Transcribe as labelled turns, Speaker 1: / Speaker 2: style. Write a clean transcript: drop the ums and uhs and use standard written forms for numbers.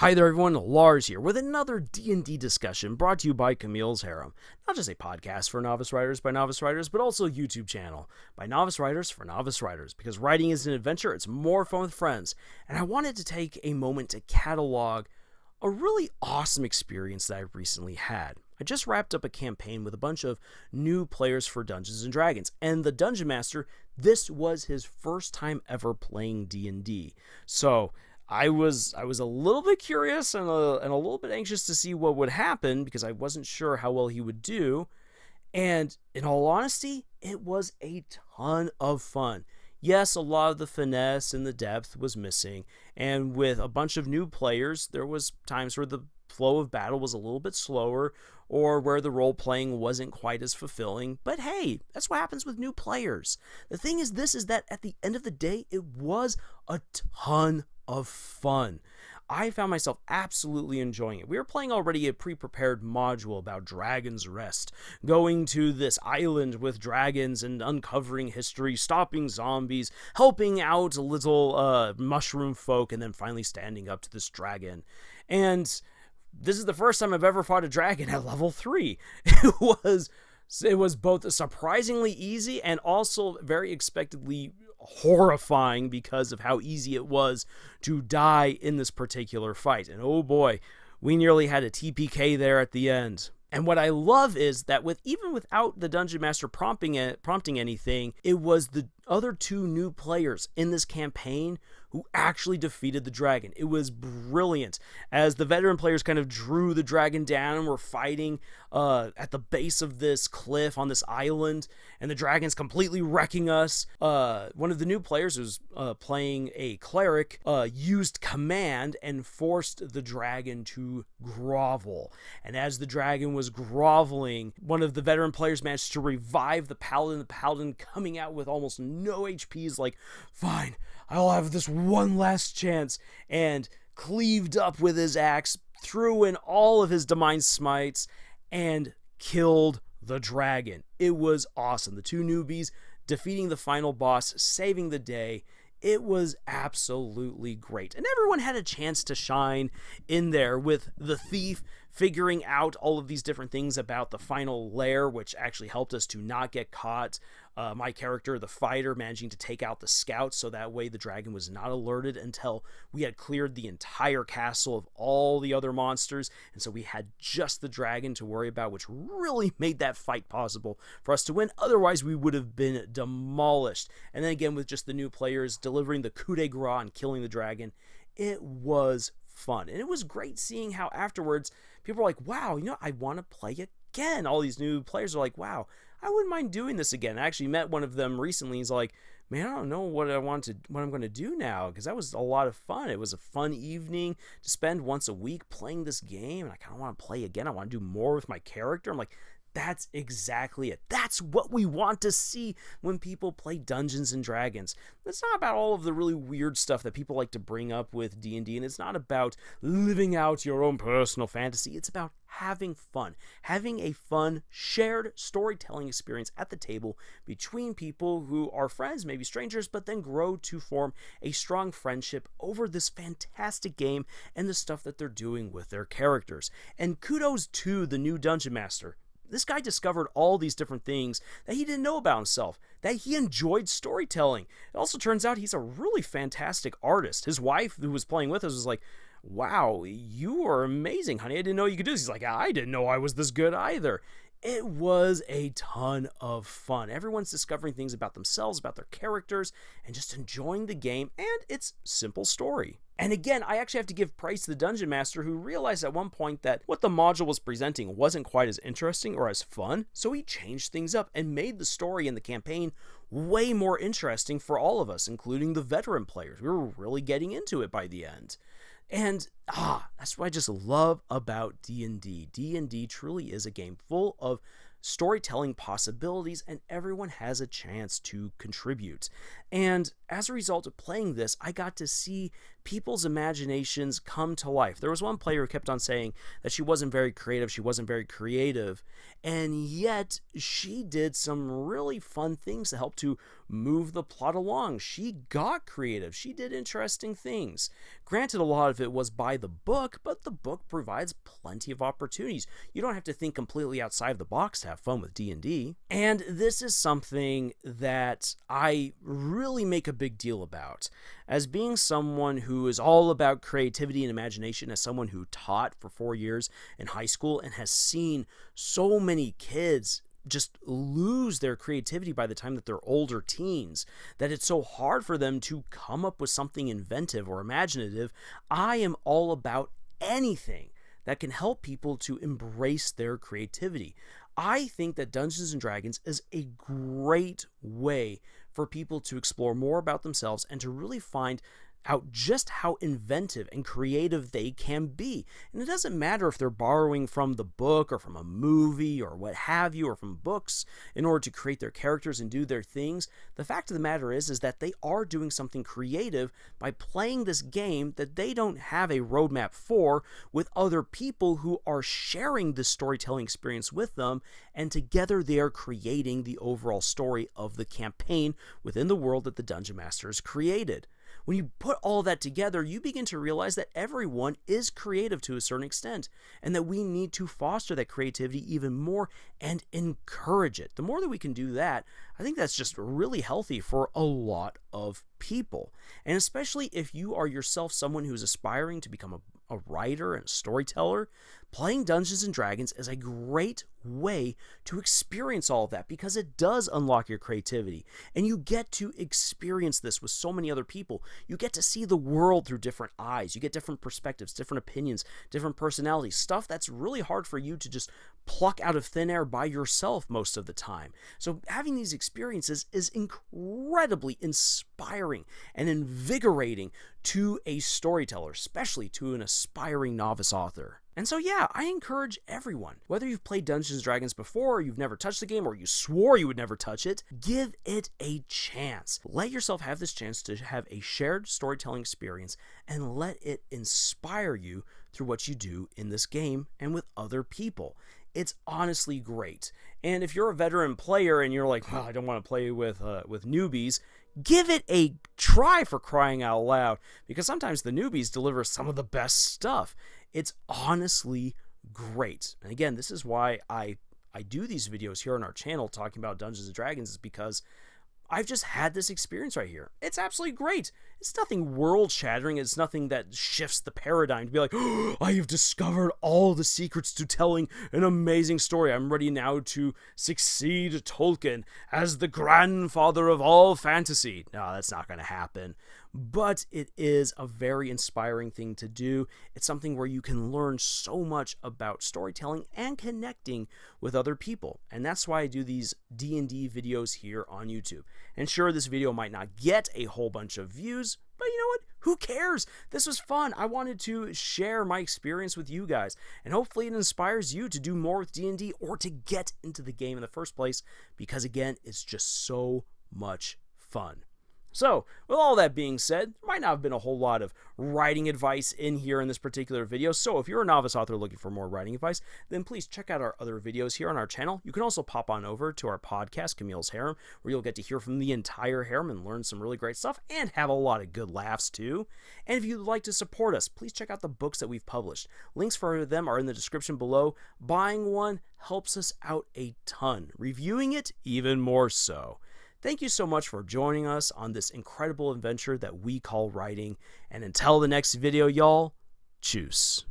Speaker 1: Hi there everyone, Lars here with another D&D discussion brought to you by Camille's Harem. Not just a podcast for novice writers by novice writers, but also a YouTube channel by novice writers for novice writers. Because writing is an adventure, it's more fun with friends. And I wanted to take a moment to catalog a really awesome experience that I recently had. I just wrapped up a campaign with a bunch of new players for Dungeons & Dragons, and the Dungeon Master, this was his first time ever playing D&D. So I was a little bit curious and a little bit anxious to see what would happen because I wasn't sure how well he would do. And in all honesty, it was a ton of fun. Yes, a lot of the finesse and the depth was missing, and with a bunch of new players, there was times where the flow of battle was a little bit slower or where the role playing wasn't quite as fulfilling. But hey, that's what happens with new players. The thing is that at the end of the day, it was a ton of fun. I found myself absolutely enjoying it. We were playing already a pre-prepared module about Dragon's Rest, going to this island with dragons and uncovering history, stopping zombies, helping out little mushroom folk, and then finally standing up to this dragon. And this is the first time I've ever fought a dragon at level 3. It was both surprisingly easy and also very expectedly horrifying because of how easy it was to die in this particular fight. And oh boy, we nearly had a TPK there at the end. And what I love is that even without the Dungeon Master prompting anything, it was the other two new players in this campaign who actually defeated the dragon. It was brilliant as the veteran players kind of drew the dragon down and were fighting at the base of this cliff on this island, and the dragon's completely wrecking us. One of the new players who's playing a cleric used command and forced the dragon to grovel. And as the dragon was groveling, one of the veteran players managed to revive the paladin coming out with almost no HP is like, fine, I'll have this one last chance, and cleaved up with his axe, threw in all of his divine smites, and killed the dragon. It was awesome. The two newbies defeating the final boss, saving the day. It was absolutely great. And everyone had a chance to shine in there, with the thief figuring out all of these different things about the final lair, which actually helped us to not get caught. My character, the fighter, managing to take out the scouts so that way the dragon was not alerted until we had cleared the entire castle of all the other monsters, and so we had just the dragon to worry about, which really made that fight possible for us to win. Otherwise, we would have been demolished. And then again, with just the new players delivering the coup de grace and killing the dragon, it was fun. And it was great seeing how afterwards people were like, wow, I want to play again. All these new players are like, wow, I wouldn't mind doing this again. I actually met one of them recently. He's like, man, I don't know what I'm going to do now, because that was a lot of fun. It was a fun evening to spend once a week playing this game, and I kind of want to play again. I want to do more with my character. I'm like, that's exactly it. That's what we want to see when people play Dungeons and Dragons. It's not about all of the really weird stuff that people like to bring up with D&D, and it's not about living out your own personal fantasy. It's about having fun, having a fun, shared storytelling experience at the table between people who are friends, maybe strangers, but then grow to form a strong friendship over this fantastic game and the stuff that they're doing with their characters. And kudos to the new Dungeon Master. This guy discovered all these different things that he didn't know about himself, that he enjoyed storytelling. It also turns out he's a really fantastic artist. His wife, who was playing with us, was like, wow, you are amazing, honey. I didn't know you could do this. He's like, I didn't know I was this good either. It was a ton of fun. Everyone's discovering things about themselves, about their characters, and just enjoying the game and its simple story. And again, I actually have to give praise to the Dungeon Master, who realized at one point that what the module was presenting wasn't quite as interesting or as fun, so he changed things up and made the story and the campaign way more interesting for all of us, including the veteran players. We were really getting into it by the end. And that's what I just love about D&D. D&D truly is a game full of storytelling possibilities, and everyone has a chance to contribute. And as a result of playing this, I got to see people's imaginations come to life. There was one player who kept on saying that she wasn't very creative, and yet she did some really fun things to help to move the plot along. She got creative. She did interesting things. Granted, a lot of it was by the book, but the book provides plenty of opportunities. You don't have to think completely outside of the box to have fun with D&D. And this is something that I really make a big deal about. As being someone who is all about creativity and imagination, as someone who taught for 4 years in high school and has seen so many kids just lose their creativity by the time that they're older teens, that it's so hard for them to come up with something inventive or imaginative, I am all about anything that can help people to embrace their creativity. I think that Dungeons & Dragons is a great way for people to explore more about themselves and to really find out just how inventive and creative they can be. And it doesn't matter if they're borrowing from the book or from a movie or what have you, or from books in order to create their characters and do their things. The fact of the matter is that they are doing something creative by playing this game that they don't have a roadmap for, with other people who are sharing this storytelling experience with them, and together they are creating the overall story of the campaign within the world that the Dungeon Master has created. When you put all that together, you begin to realize that everyone is creative to a certain extent, and that we need to foster that creativity even more and encourage it. The more that we can do that, I think that's just really healthy for a lot of people. And especially if you are yourself someone who's aspiring to become a writer and a storyteller, playing Dungeons & Dragons is a great way to experience all of that, because it does unlock your creativity, and you get to experience this with so many other people. You get to see the world through different eyes. You get different perspectives, different opinions, different personalities, stuff that's really hard for you to just pluck out of thin air by yourself most of the time. So having these experiences is incredibly inspiring and invigorating to a storyteller, especially to an aspiring novice author. And so yeah, I encourage everyone, whether you've played Dungeons & Dragons before, or you've never touched the game, or you swore you would never touch it, give it a chance. Let yourself have this chance to have a shared storytelling experience, and let it inspire you through what you do in this game and with other people. It's honestly great. And if you're a veteran player and you're like, well, I don't want to play with newbies, give it a try, for crying out loud, because sometimes the newbies deliver some of the best stuff. It's honestly great. And again, this is why I do these videos here on our channel talking about Dungeons & Dragons, is because I've just had this experience right here. It's absolutely great. It's nothing world-shattering. It's nothing that shifts the paradigm to be like, oh, I have discovered all the secrets to telling an amazing story. I'm ready now to succeed Tolkien as the grandfather of all fantasy. No, that's not going to happen. But it is a very inspiring thing to do. It's something where you can learn so much about storytelling and connecting with other people. And that's why I do these D&D videos here on YouTube. And sure, this video might not get a whole bunch of views, but you know what? Who cares? This was fun. I wanted to share my experience with you guys, and hopefully it inspires you to do more with D&D, or to get into the game in the first place, because again, it's just so much fun. So, with all that being said, there might not have been a whole lot of writing advice in here in this particular video, so if you're a novice author looking for more writing advice, then please check out our other videos here on our channel. You can also pop on over to our podcast, Camille's Harem, where you'll get to hear from the entire harem and learn some really great stuff, and have a lot of good laughs too. And if you'd like to support us, please check out the books that we've published. Links for them are in the description below. Buying one helps us out a ton. Reviewing it, even more so. Thank you so much for joining us on this incredible adventure that we call writing. And until the next video, y'all, tschüss.